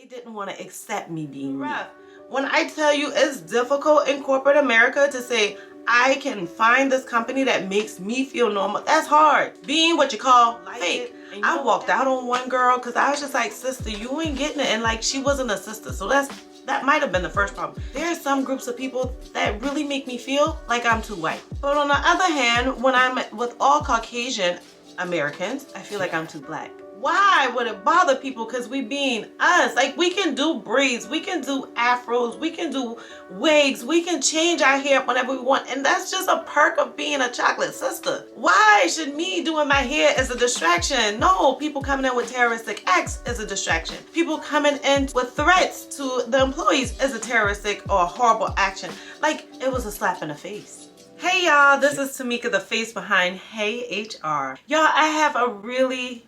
didn't want to accept me being rough. When I tell you it's difficult in corporate America to say, I can find this company that makes me feel normal, that's hard. Being what you call fake. I walked out on one girl because I was just like, sister, you ain't getting it. And like, she wasn't a sister. So that might have been the first problem. There are some groups of people that really make me feel like I'm too white. But on the other hand, when I'm with all Caucasian Americans, I feel like I'm too black. Why would it bother people? Because we being us. Like, we can do braids, we can do afros, we can do wigs, we can change our hair whenever we want. And that's just a perk of being a chocolate sister. Why should me doing my hair as a distraction? No, people coming in with terroristic acts is a distraction. People coming in with threats to the employees is a terroristic or horrible action. Like, it was a slap in the face. Hey y'all, this is Tamika, the face behind Hey HR. Y'all, I have a really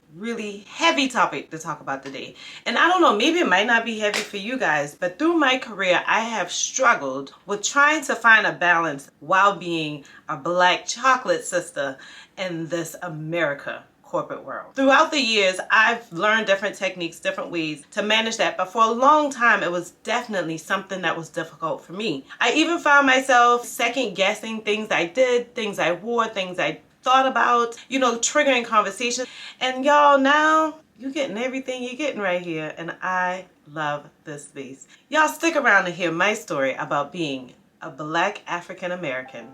heavy topic to talk about today. And I don't know, maybe it might not be heavy for you guys, but through my career, I have struggled with trying to find a balance while being a black chocolate sister in this America corporate world. Throughout the years, I've learned different techniques, different ways to manage that, but for a long time, it was definitely something that was difficult for me. I even found myself second guessing things I did, things I wore, things I thought about, you know, triggering conversations. And y'all, now you're getting everything you're getting right here, and I love this space. Y'all stick around to hear my story about being a black African American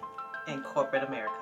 in corporate America.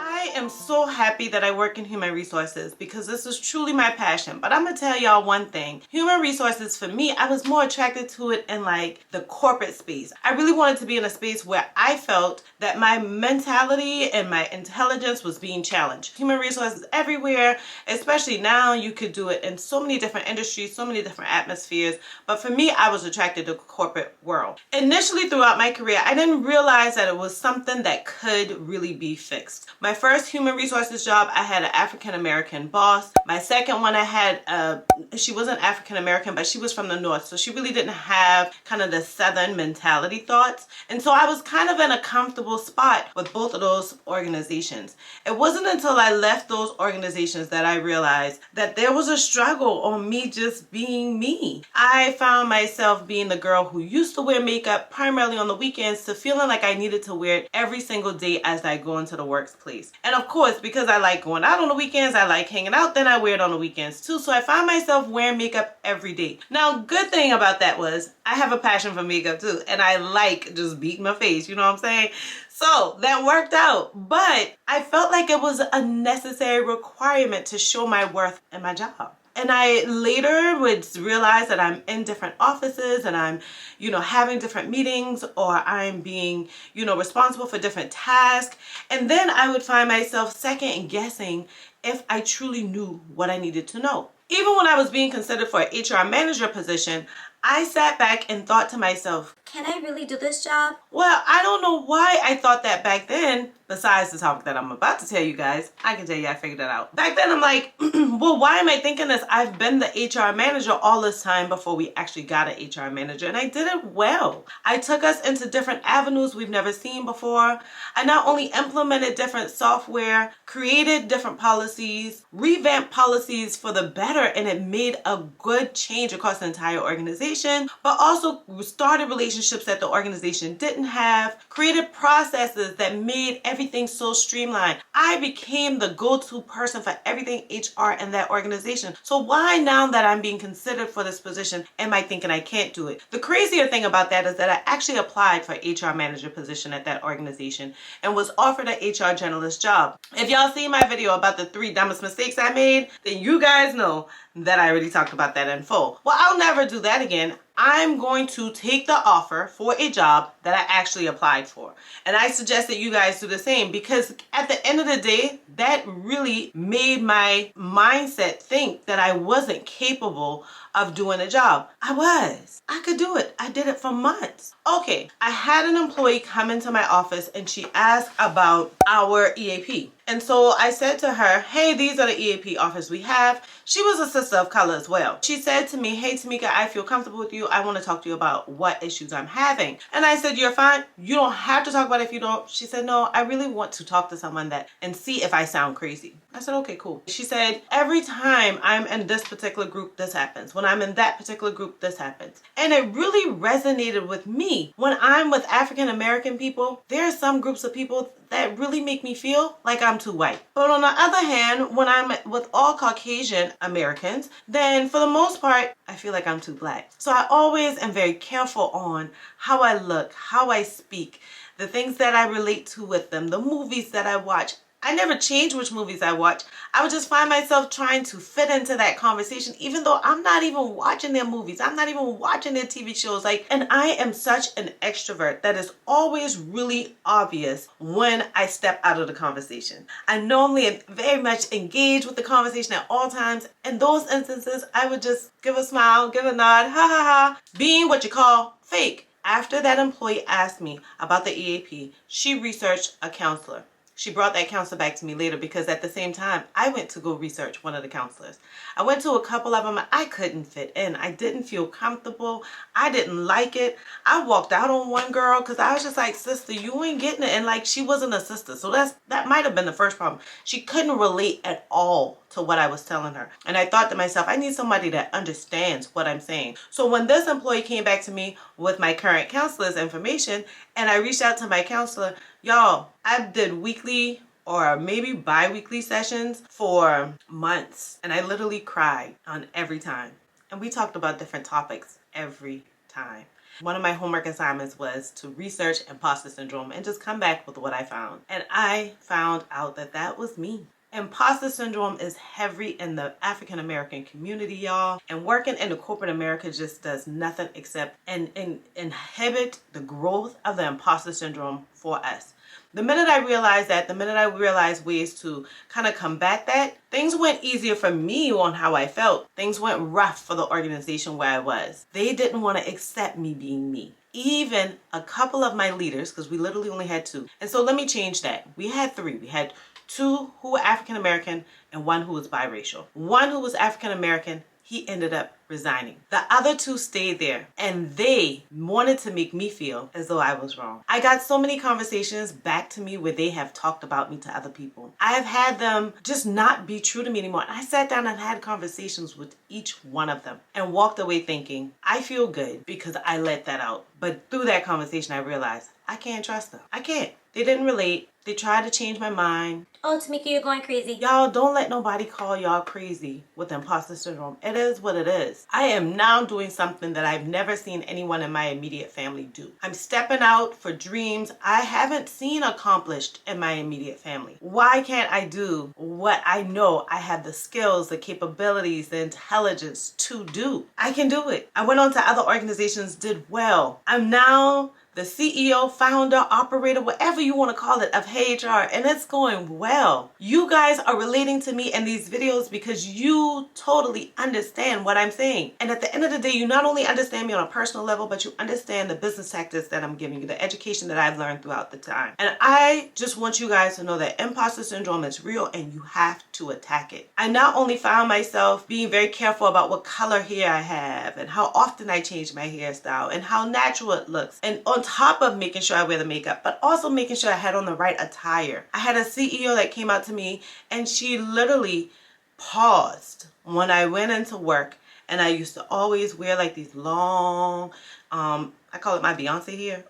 I am so happy that I work in human resources because this is truly my passion. But I'm gonna tell y'all one thing. Human resources, for me, I was more attracted to it in like the corporate space. I really wanted to be in a space where I felt that my mentality and my intelligence was being challenged. Human resources everywhere, especially now, you could do it in so many different industries, so many different atmospheres. But for me, I was attracted to the corporate world. Initially throughout my career, I didn't realize that it was something that could really be fixed. My first human resources job, I had an African-American boss. My second one, I had, she wasn't African-American, but she was from the North. So she really didn't have kind of the Southern mentality thoughts. And so I was kind of in a comfortable spot with both of those organizations. It wasn't until I left those organizations that I realized that there was a struggle on me just being me. I found myself being the girl who used to wear makeup primarily on the weekends to feeling like I needed to wear it every single day as I go into the workplace. And of course, because I like going out on the weekends, I like hanging out, then I wear it on the weekends too. So I found myself wearing makeup every day. Now, good thing about that was I have a passion for makeup too. And I like just beating my face, you know what I'm saying? So that worked out. But I felt like it was a necessary requirement to show my worth in my job. And I later would realize that I'm in different offices and I'm, you know, having different meetings, or I'm being, you know, responsible for different tasks. And then I would find myself second guessing if I truly knew what I needed to know. Even when I was being considered for an HR manager position, I sat back and thought to myself, can I really do this job? Well, I don't know why I thought that back then. Besides the topic that I'm about to tell you guys, I can tell you I figured that out. Back then I'm like, well, why am I thinking this? I've been the HR manager all this time before we actually got an HR manager, and I did it well. I took us into different avenues we've never seen before. I not only implemented different software, created different policies, revamped policies for the better, and it made a good change across the entire organization, but also started relationships that the organization didn't have, created processes that made everything so streamlined. I became the go-to person for everything HR in that organization. So why, now that I'm being considered for this position, am I thinking I can't do it? The crazier thing about that is that I actually applied for HR manager position at that organization and was offered an HR Generalist job. If y'all see my video about the 3 dumbest mistakes I made, then you guys know that I already talked about that in full. Well, I'll never do that again. I'm going to take the offer for a job that I actually applied for. And I suggest that you guys do the same, because at the end of the day, that really made my mindset think that I wasn't capable of doing a job. I was. I could do it. I did it for months. Okay, I had an employee come into my office and she asked about our EAP. And so I said to her, hey, these are the EAP offers we have. She was a sister of color as well. She said to me, hey Tamika, I feel comfortable with you. I want to talk to you about what issues I'm having. And I said, you're fine. You don't have to talk about it if you don't. She said, no, I really want to talk to someone and see if I sound crazy. I said, okay, cool. She said, every time I'm in this particular group, this happens. When I'm in that particular group, this happens. And it really resonated with me. When I'm with African American people, there are some groups of people that really make me feel like I'm too white. But on the other hand, when I'm with all Caucasian Americans, then for the most part, I feel like I'm too black. So I always am very careful on how I look, how I speak, the things that I relate to with them, the movies that I watch. I never change which movies I watch. I would just find myself trying to fit into that conversation, even though I'm not even watching their movies. I'm not even watching their TV shows. And I am such an extrovert that is always really obvious when I step out of the conversation. I normally am very much engaged with the conversation at all times. In those instances, I would just give a smile, give a nod, ha ha ha, being what you call fake. After that employee asked me about the EAP, she researched a counselor. She brought that counselor back to me later because at the same time, I went to go research one of the counselors. I went to a couple of them. I couldn't fit in. I didn't feel comfortable. I didn't like it. I walked out on one girl because I was just like, sister, you ain't getting it. And she wasn't a sister. So that might have been the first problem. She couldn't relate at all to what I was telling her. And I thought to myself, I need somebody that understands what I'm saying. So when this employee came back to me with my current counselor's information and I reached out to my counselor, y'all, I did weekly or maybe bi-weekly sessions for months. And I literally cried on every time. And we talked about different topics every time. One of my homework assignments was to research imposter syndrome and just come back with what I found. And I found out that that was me. Imposter syndrome is heavy in the African American community, y'all. And working in the corporate America just does nothing except inhibit the growth of the imposter syndrome for us. The minute I realized that, the minute I realized ways to kind of combat that, things went easier for me on how I felt. Things went rough for the organization where I was. They didn't want to accept me being me. Even a couple of my leaders, because we literally only had 2. And so let me change that. We had 3. We had 2 who were African American and 1 who was biracial. 1 who was African American, he ended up resigning. The other 2 stayed there and they wanted to make me feel as though I was wrong. I got so many conversations back to me where they have talked about me to other people. I have had them just not be true to me anymore. I sat down and had conversations with each one of them and walked away thinking, I feel good because I let that out. But through that conversation, I realized I can't trust them. I can't. They didn't relate. They tried to change my mind. Oh, Tamika, you're going crazy. Y'all, don't let nobody call y'all crazy with imposter syndrome. It is what it is. I am now doing something that I've never seen anyone in my immediate family do. I'm stepping out for dreams I haven't seen accomplished in my immediate family. Why can't I do what I know I have the skills, the capabilities, the intelligence to do? I can do it. I went on to other organizations, did well. I'm now the CEO, founder, operator, whatever you want to call it, of HR, and it's going well. You guys are relating to me in these videos because you totally understand what I'm saying. And at the end of the day, you not only understand me on a personal level, but you understand the business tactics that I'm giving you, the education that I've learned throughout the time. And I just want you guys to know that imposter syndrome is real and you have to attack it. I not only found myself being very careful about what color hair I have and how often I change my hairstyle and how natural it looks. And on top of making sure I wear the makeup, but also making sure I had on the right attire. I had a CEO that came out to me and she literally paused when I went into work, and I used to always wear these long, I call it my Beyonce hair.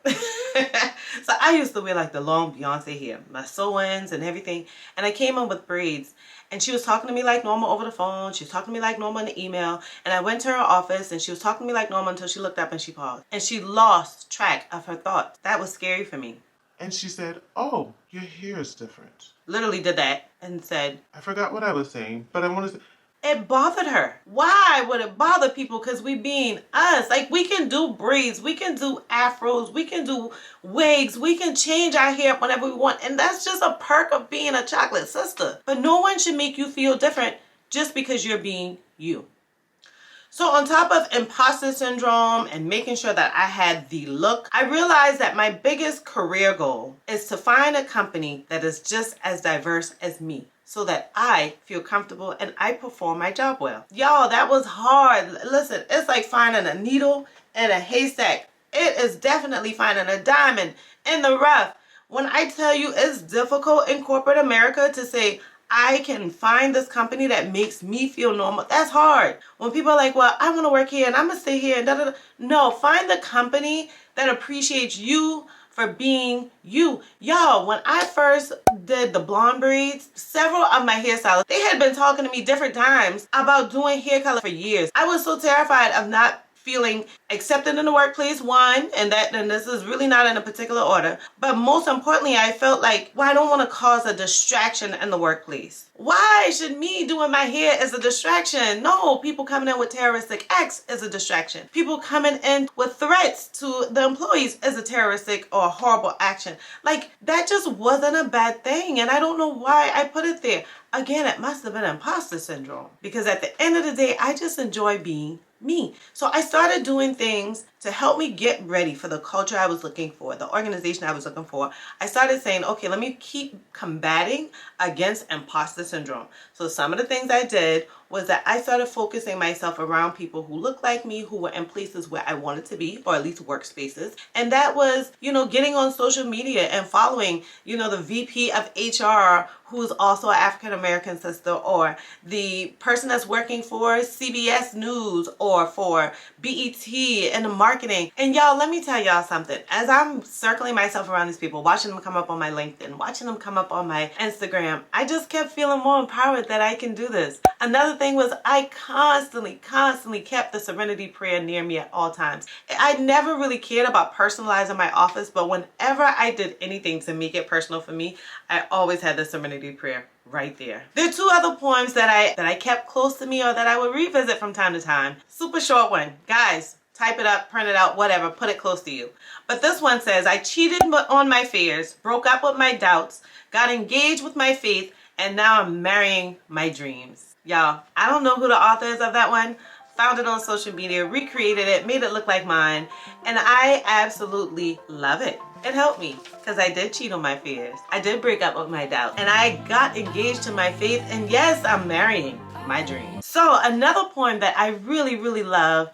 So I used to wear the long Beyonce hair, my sew-ins and everything. And I came in with braids. And she was talking to me like normal over the phone. She was talking to me like normal in the email. And I went to her office and she was talking to me like normal until she looked up and she paused. And she lost track of her thoughts. That was scary for me. And she said, oh, your hair is different. Literally did that and said, I forgot what I was saying, but I want to say... It bothered her. Why would it bother people? Because we being us. We can do braids, we can do afros, we can do wigs, we can change our hair up whenever we want. And that's just a perk of being a chocolate sister. But no one should make you feel different just because you're being you. So on top of imposter syndrome and making sure that I had the look, I realized that my biggest career goal is to find a company that is just as diverse as me. so that I feel comfortable and I perform my job well. Y'all, that was hard. Listen, it's like finding a needle in a haystack. It is definitely finding a diamond in the rough. When I tell you it's difficult in corporate America to say, I can find this company that makes me feel normal, that's hard. When people are like, well, I want to work here and I'm going to stay here and da da da. No, find the company that appreciates you for being you. Y'all, when I first did the blonde braids, several of my hairstylists, they had been talking to me different times about doing hair color for years. I was so terrified of not feeling accepted in the workplace, one, and this is really not in a particular order, but most importantly, I felt like, well, I don't want to cause a distraction in the workplace. Why should me doing my hair as a distraction? No, people coming in with terroristic acts is a distraction. People coming in with threats to the employees is a terroristic or horrible action. Like, that just wasn't a bad thing, and I don't know why I put it there. Again, it must have been imposter syndrome, because at the end of the day, I just enjoy being me. So I started doing things to help me get ready for the culture I was looking for, the organization I was looking for. I started saying, okay, let me keep combating against imposter syndrome. So some of the things I did was that I started focusing myself around people who looked like me, who were in places where I wanted to be, or at least workspaces. And that was, getting on social media and following, the VP of HR, who's also an African-American sister, or the person that's working for CBS News or for BET and the marketing. And y'all, let me tell y'all something. As I'm circling myself around these people, watching them come up on my LinkedIn, watching them come up on my Instagram, I just kept feeling more empowered that I can do this. Another thing was I constantly kept the serenity prayer near me at all times. I never really cared about personalizing my office, but whenever I did anything to make it personal for me, I always had the serenity prayer right there. There are two other poems that I kept close to me or that I would revisit from time to time. Super short one. Guys, type it up, print it out, whatever, put it close to you. But this one says, I cheated on my fears, broke up with my doubts, got engaged with my faith, and now I'm marrying my dreams. Y'all, I don't know who the author is of that one. Found it on social media, recreated it, made it look like mine, and I absolutely love it. It helped me because I did cheat on my fears. I did break up with my doubts, and I got engaged to my faith, and yes, I'm marrying my dreams. So another poem that I really love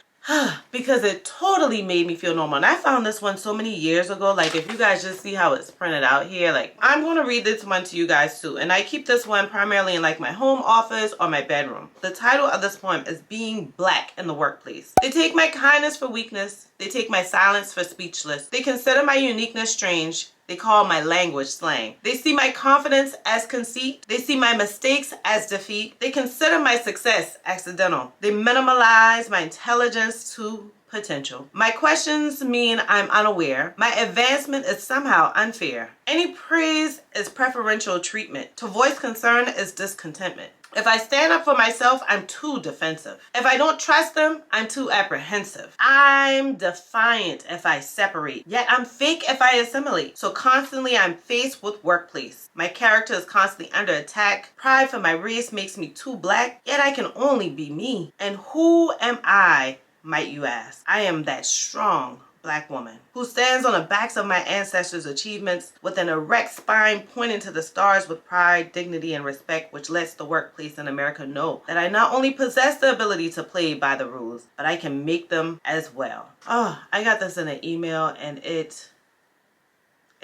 because it totally made me feel normal. And I found this one so many years ago. Like, if you guys just see how it's printed out here, like, I'm going to read this one to you guys too. And I keep this one primarily in like my home office or my bedroom. The title of this poem is Being Black in the Workplace. They take my kindness for weakness. They take my silence for speechless. They consider my uniqueness strange. They call my language slang. They see my confidence as conceit. They see my mistakes as defeat. They consider my success accidental. They minimalize my intelligence to potential. My questions mean I'm unaware. My advancement is somehow unfair. Any praise is preferential treatment. To voice concern is discontentment. If I stand up for myself, I'm too defensive. If I don't trust them, I'm too apprehensive. I'm defiant if I separate, yet I'm fake if I assimilate. So constantly I'm faced with workplace. My character is constantly under attack. Pride for my race makes me too black, yet I can only be me. And who am I, might you ask? I am that strong Black woman who stands on the backs of my ancestors' achievements with an erect spine pointing to the stars with pride, dignity, and respect, which lets the workplace in America know that I not only possess the ability to play by the rules, but I can make them as well. Oh, I got this in an email and it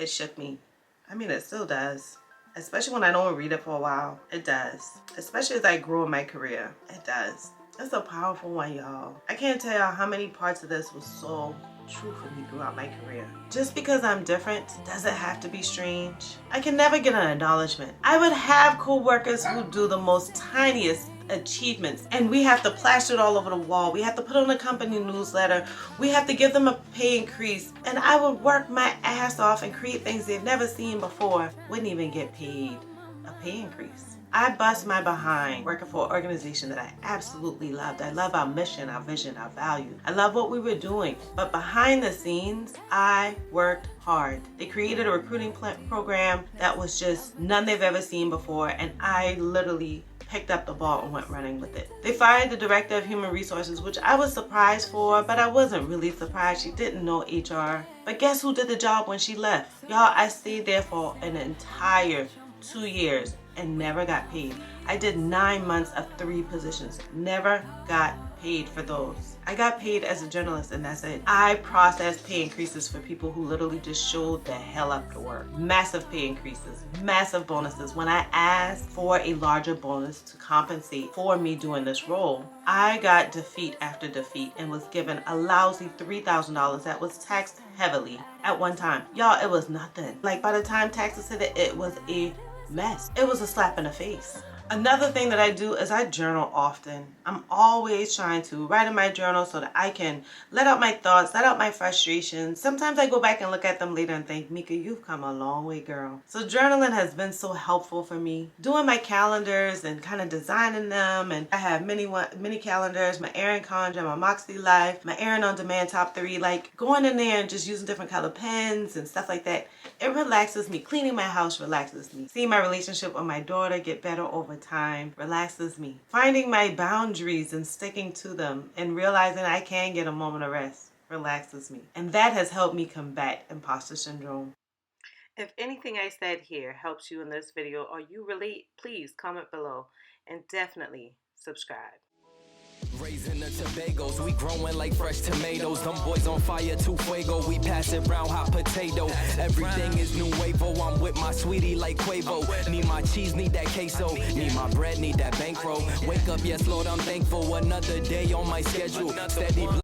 shook me. I mean, it still does. Especially when I don't read it for a while. It does. Especially as I grow in my career. It does. It's a powerful one, y'all. I can't tell y'all how many parts of this was so true for me throughout my career. Just because I'm different doesn't have to be strange. I can never get an acknowledgement. I would have co-workers who do the most tiniest achievements and we have to plaster it all over the wall. We have to put on a company newsletter. We have to give them a pay increase. And I would work my ass off and create things they've never seen before. Wouldn't even get paid a pay increase. I bust my behind working for an organization that I absolutely loved. I love our mission, our vision, our value. I love what we were doing. But behind the scenes, I worked hard. They created a recruiting program that was just none they've ever seen before. And I literally picked up the ball and went running with it. They fired the director of human resources, which I was surprised for, but I wasn't really surprised. She didn't know HR. But guess who did the job when she left? Y'all, I stayed there for an entire 2 years. and never got paid. I did 9 months of 3 positions, never got paid for those. I got paid as a journalist and that's it. I processed pay increases for people who literally just showed the hell up to work. Massive pay increases, massive bonuses. When I asked for a larger bonus to compensate for me doing this role, I got defeat after defeat and was given a lousy $3,000 that was taxed heavily at one time. Y'all, it was nothing. Like by the time taxes hit it, it was a mess. It was a slap in the face. Another thing that I do is I journal often. I'm always trying to write in my journal so that I can let out my thoughts, let out my frustrations. Sometimes I go back and look at them later and think, Mika, you've come a long way, girl. So journaling has been so helpful for me. Doing my calendars and kind of designing them. And I have many calendars, my Erin Condra, my Moxie Life, my Erin On Demand Top 3. Like going in there and just using different color pens and stuff like that. It relaxes me. Cleaning my house relaxes me. Seeing my relationship with my daughter get better over time relaxes me. Finding my boundaries and sticking to them and realizing I can get a moment of rest relaxes me. And that has helped me combat imposter syndrome. If anything I said here helps you in this video or you relate, please comment below and definitely subscribe. Raising the Tobagos, we growing like fresh tomatoes. Them boys on fire, too fuego. We pass it round, hot potato. Everything is new wavo. I'm with my sweetie like Quavo. Need my cheese, need that queso. Need my bread, need that bankroll. Wake up, yes Lord, I'm thankful. Another day on my schedule. Steady.